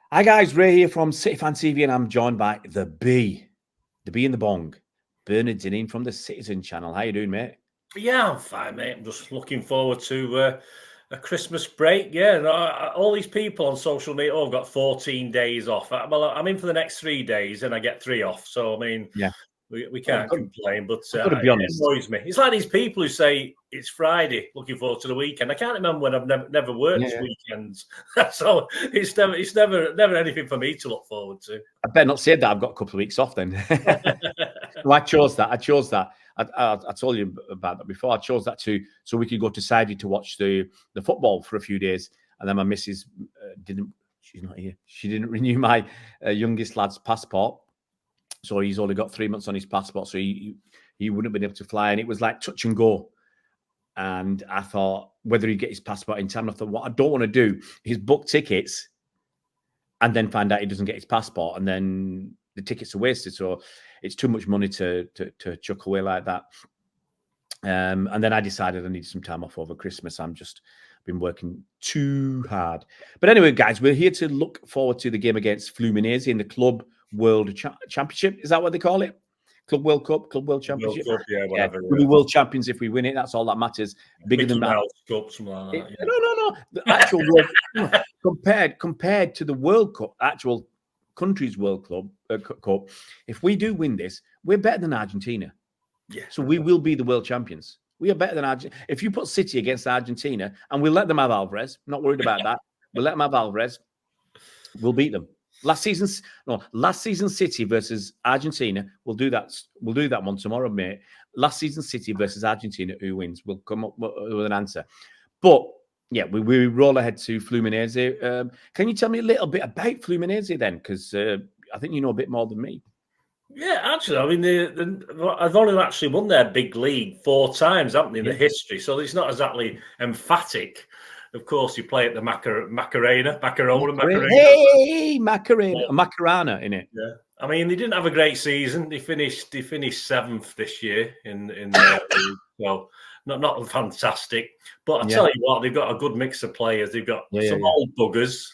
Hi guys, Ray here from City Fan TV, and I'm joined by the B in the bong, Bernard Dinning from the Citizen channel. How you doing, mate? Yeah, I'm fine, mate. I'm just looking forward to a Christmas break. Yeah, all these people on social media, I've got 14 days off. Well, I'm in for the next 3 days and I get 3 off. So, I mean, Yeah, we can't complain, but I've got to be it honest. annoys me. It's like these people who say it's Friday, looking forward to the weekend. I can't remember when I've never worked weekends. So it's never anything for me to look forward to. I better not say that I've got a couple of weeks off then. No, I chose that. I told you about that before. I chose that so we could go to Saudi to watch the football for a few days, and then my missus didn't. She's not here. She didn't renew my youngest lad's passport. So he's only got 3 months on his passport, so he wouldn't have been able to fly, and it was like touch and go. And I thought whether he'd get his passport in time. I thought what I don't want to do is book tickets and then find out he doesn't get his passport, and then the tickets are wasted. So it's too much money to chuck away like that. And then I decided I needed some time off over Christmas. I've been working too hard. But anyway, guys, we're here to look forward to the game against Fluminense in the Club World Championship. Is that what they call it? Club World Cup, Club World Championship. World Cup, yeah, whatever. We'll be world champions if we win it. That's all that matters. Bigger than that. Cup, something like that. Yeah. No. The actual world, compared to the World Cup, actual country's World Cup. If we do win this, we're better than Argentina. Yeah. So we will be the world champions. We are better than Argentina. If you put City against Argentina, and we'll let them have Alvarez, not worried about that. We'll let them have Alvarez. We'll beat them. Last season City versus Argentina. We'll do that. We'll do that one tomorrow, mate. Last season City versus Argentina. Who wins? We'll come up with an answer. But yeah, we roll ahead to Fluminense. Can you tell me a little bit about Fluminense then? Because I think you know a bit more than me. Yeah, actually, I mean, I've only actually won their big league 4 times, haven't they, in the history? So it's not exactly emphatic. Of course, you play at the Macarena. Hey, Macarena in it. Yeah, I mean, they didn't have a great season. They finished 7th this year in their league. So not fantastic. But I tell you what, they've got a good mix of players. They've got some old buggers.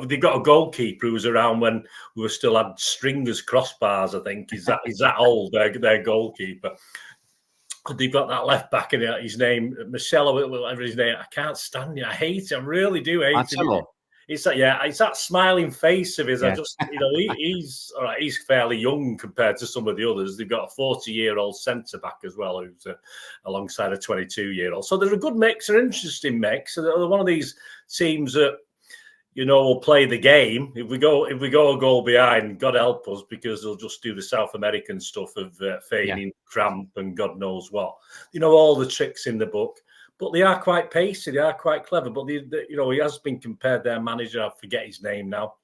They've got a goalkeeper who was around when we still had stringers crossbars. I think is that old. Their goalkeeper. They've got that left back in his name, Marcelo, whatever his name. I can't stand it. I hate him. I really do hate him. It's that smiling face of his. I just, he's all right. He's fairly young compared to some of the others. They've got a 40-year-old centre back as well, who's alongside a 22-year-old. So they're a good mix, an interesting mix. So they're one of these teams that will play the game. If we go a goal behind, God help us, because they'll just do the South American stuff of feigning cramp and God knows what. All the tricks in the book. But they are quite pacey. They are quite clever. But he has been compared. Their manager, I forget his name now,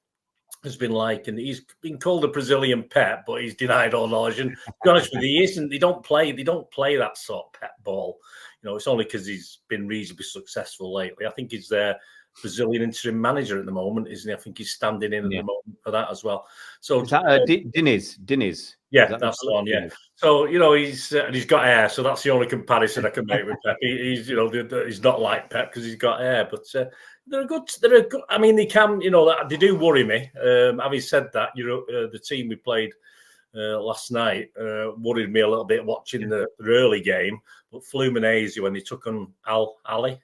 has been and he's been called a Brazilian Pep, but he's denied all knowledge. And to be honest with you, he isn't. They don't play that sort of Pep ball. It's only because he's been reasonably successful lately. I think he's their Brazilian interim manager at the moment, isn't he? I think he's standing in at the moment for that as well. So is that Diniz? Yeah, that's the one. Yeah. So he's got hair, so that's the only comparison I can make with Pep. He's he's not like Pep because he's got hair, but they're a good. I mean, they can. They do worry me. Having said that, the team we played last night worried me a little bit watching the early game. But Fluminense, when they took on Al Ali.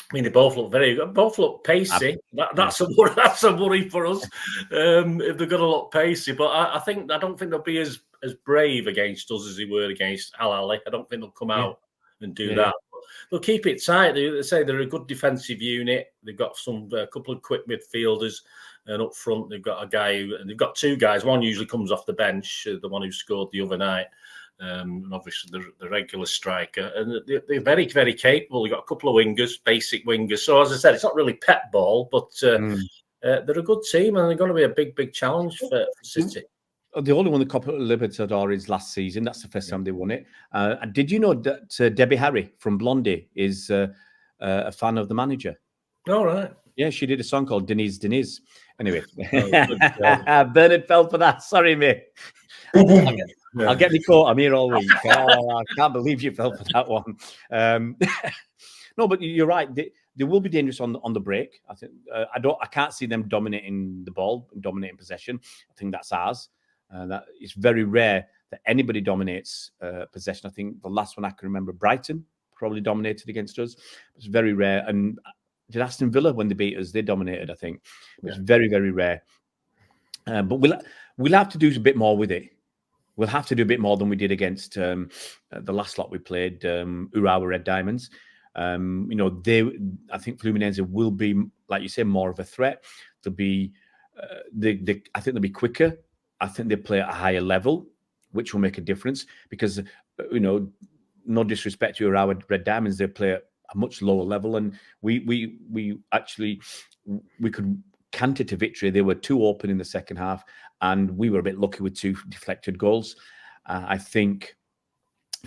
I mean, they both look very good. Both look pacey. That's a worry for us if they're going to look pacey. But I don't think they'll be as brave against us as they were against Al Ali. I don't think they'll come out and do that. But they'll keep it tight. They say they're a good defensive unit. They've got a couple of quick midfielders, and up front they've got they've got 2 guys. One usually comes off the bench, the one who scored the other night. And obviously the regular striker, and they're very, very capable. They've got a couple of wingers, basic wingers. So as I said, it's not really Pep ball, but they're a good team, and they're going to be a big, big challenge for City. The only one the Copa Libertadores last season. That's the first time they won it. Did you know that Debbie Harry from Blondie is a fan of the manager? All right. Yeah, she did a song called Diniz. Anyway, Bernard fell for that. Sorry, mate. I'll get me caught. I'm here all week. I can't believe you fell for that one. No, but you're right. they will be dangerous on the break. I think I can't see them dominating the ball, dominating possession. I think that's ours. That it's very rare that anybody dominates possession. I think the last one I can remember, Brighton probably dominated against us. It's very rare. And did Aston Villa, when they beat us, they dominated, I think. It's very, very rare. But we'll have to do a bit more with it. We'll have to do a bit more than we did against the last lot we played, Urawa Red Diamonds. I think Fluminense will be, like you say, more of a threat. They'll be, I think they'll be quicker. I think they play at a higher level, which will make a difference because, no disrespect to Urawa Red Diamonds, they play at a much lower level, and we could canter to victory. They were too open in the second half, and we were a bit lucky with 2 deflected goals. I think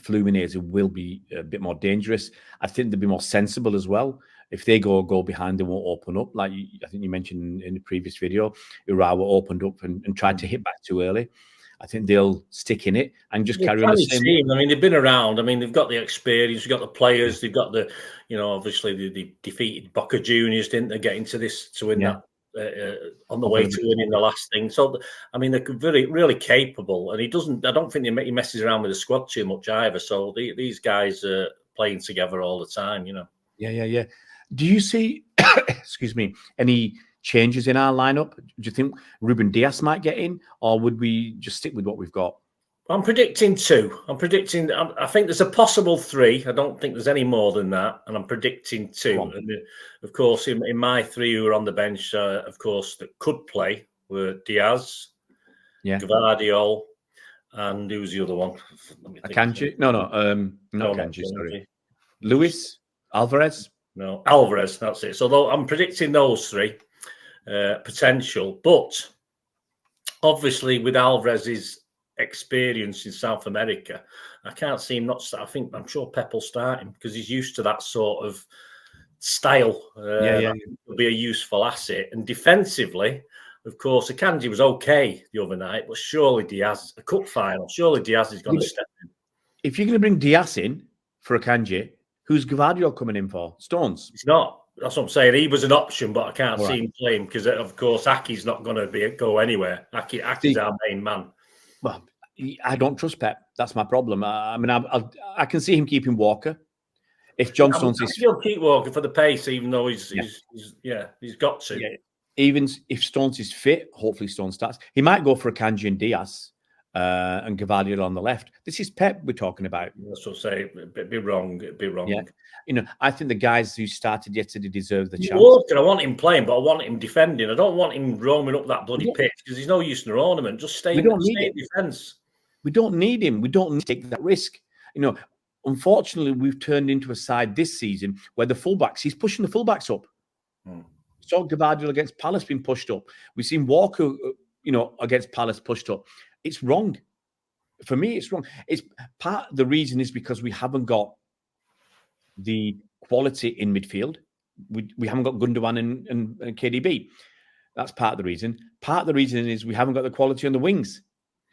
Fluminense will be a bit more dangerous. I think they'll be more sensible as well. If they go behind, they won't open up. Like I think you mentioned in the previous video, Urawa opened up and tried to hit back too early. I think they'll stick in it and just carry on the same. I mean, they've been around. I mean, they've got the experience, they've got the players, they've got the, obviously they defeated Boca Juniors, didn't they, get into this to win that on the way to winning the last thing. So, I mean, they're really capable, and I don't think he messes around with the squad too much either. So these guys are playing together all the time, Yeah. Do you see, excuse me, any changes in our lineup? Do you think Ruben Dias might get in, or would we just stick with what we've got? I'm predicting 2. I think there's a possible 3. I don't think there's any more than that. And I'm predicting 2. And of course, in my 3 who are on the bench, of course, that could play were Diaz, Gvardiol, and who's the other one? Akanji? No, not Akanji, sorry. Luis? Alvarez? No, Alvarez, that's it. So I'm predicting those 3 potential. But obviously, with Alvarez's experience in South America, I can't see him not start. I'm sure Pep will start him because he's used to that sort of style. Will be a useful asset. And defensively, of course, Akanji was okay the other night, but surely Diaz, a cup final, surely Diaz is going to step in. If you're going to bring Diaz in for Akanji, who's Gvardiol coming in for? Stones? It's not. That's what I'm saying. He was an option, but I can't see him playing because, of course, Aki's not going to go anywhere. Aki's our main man. Well, I don't trust Pep. That's my problem. I mean, I can see him keeping Walker. If John Stones is, he'll keep Walker for the pace, even though he's got to. Yeah. Even if Stones is fit, hopefully Stones starts. He might go for Akanji and Diaz and Gvardiol on the left. This is Pep we're talking about. That's what I say. It'd be wrong. Yeah. I think the guys who started yesterday deserve the chance. Walker, I want him playing, but I want him defending. I don't want him roaming up that bloody pitch because he's no use in the ornament. Just stay in defence. We don't need him. We don't need to take that risk. Unfortunately, we've turned into a side this season where he's pushing the fullbacks up. So Gvardiol against Palace being pushed up. We've seen Walker, against Palace pushed up. It's wrong. For me, it's wrong. It's part of the reason is because we haven't got the quality in midfield. We haven't got Gundogan and KDB. That's part of the reason. Part of the reason is we haven't got the quality on the wings.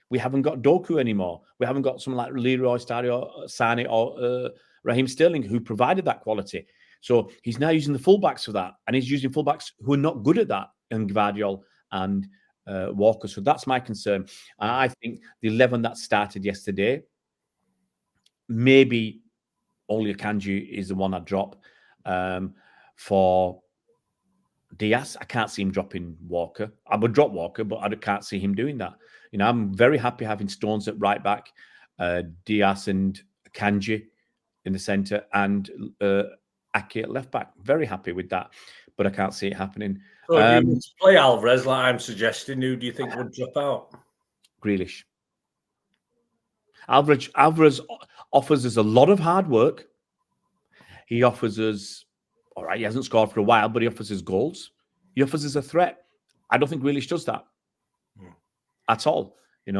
We haven't got Doku anymore. We haven't got someone like Leroy Sané or Raheem Sterling who provided that quality. So he's now using the fullbacks for that, and he's using fullbacks who are not good at that, and Gvardiol and Walker. So that's my concern. And I think the 11 that started yesterday, maybe only Akanji is the one I'd drop. For Diaz, I can't see him dropping Walker. I would drop Walker, but I can't see him doing that. I'm very happy having Stones at right back, Diaz and Akanji in the centre, and Aki at left back. Very happy with that, but I can't see it happening. So if you play Alvarez, like I'm suggesting, who do you think would drop out? Grealish. Alvarez offers us a lot of hard work. He offers us, all right, he hasn't scored for a while, but he offers us goals. He offers us a threat. I don't think Grealish does that at all. I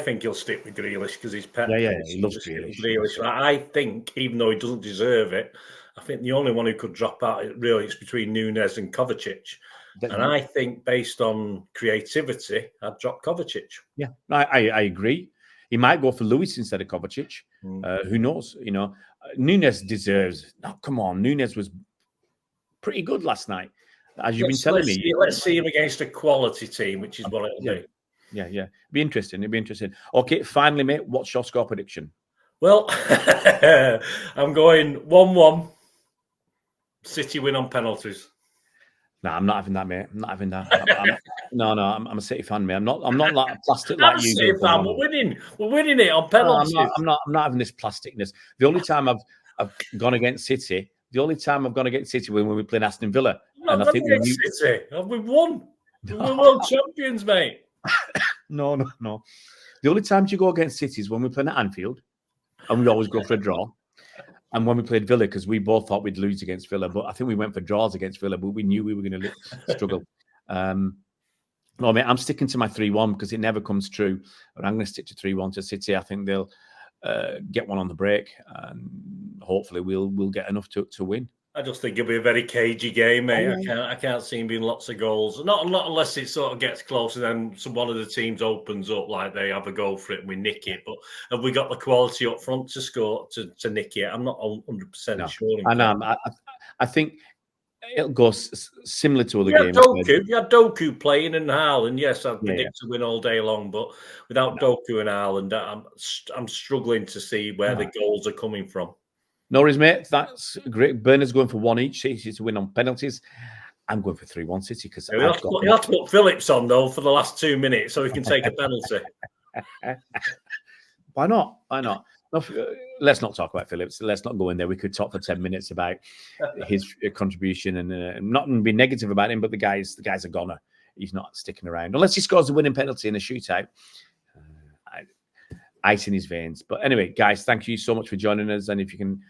think he'll stick with Grealish because he's Pep. Yeah, he loves Grealish. I think, even though he doesn't deserve it, I think the only one who could drop out, really, it's between Núñez and Kovacic. And I think, based on creativity, I'd drop Kovacic. Yeah, I agree. He might go for Luis instead of Kovacic. Who knows? Nunes deserves. No, come on, Nunes was pretty good last night, as you've been telling me. Let's see him against a quality team, which is what it'll be. Yeah. It'll be interesting. Okay, finally, mate, what's your score prediction? Well, I'm going 1-1. City win on penalties. No, I'm not having that, mate. I'm not having that. I'm a City fan, mate. I'm not like plastic like you. City fan. We're winning it on penalties. No, I'm not having this plasticness. The only time I've gone against City, when we played Aston Villa. And I think City. We've won. We're world champions, mate. No. The only times you go against City is when we play at Anfield, and we always go for a draw. And when we played Villa, because we both thought we'd lose against Villa, but I think we went for draws against Villa, but we knew we were going to struggle. No, mate, I'm sticking to my 3-1 because it never comes true. But I'm going to stick to 3-1 to City. I think they'll get one on the break, and hopefully we'll get enough to win. I just think it'll be a very cagey game, mate. I can't see him being lots of goals. Not unless it sort of gets close and then one of the teams opens up, like they have a go for it and we nick it. But have we got the quality up front to score to nick it? I'm not 100% sure. I think it'll go similar to other games. You had Doku playing and Haaland. Yes, I'd predict to win all day long, but without Doku and Haaland, I'm struggling to see where the goals are coming from. No worries, mate. That's great. Bernard's going for 1 each. City to win on penalties. I'm going for 3-1 City because you'll have to put Phillips on though for the last 2 minutes so he can take a penalty. Why not? No, let's not talk about Phillips. Let's not go in there. We could talk for 10 minutes about his contribution and not be negative about him. But the guy's a goner. He's not sticking around unless he scores a winning penalty in a shootout. Ice in his veins. But anyway, guys, thank you so much for joining us. And if you can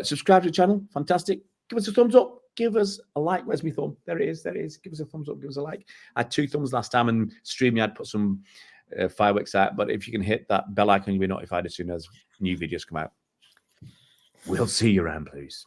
subscribe to the channel, fantastic. Give us a thumbs up. Give us a like. Where's my thumb? There it is. Give us a thumbs up. Give us a like. I had 2 thumbs last time, and StreamYard put some fireworks out. But if you can hit that bell icon, you'll be notified as soon as new videos come out. We'll see you around, please.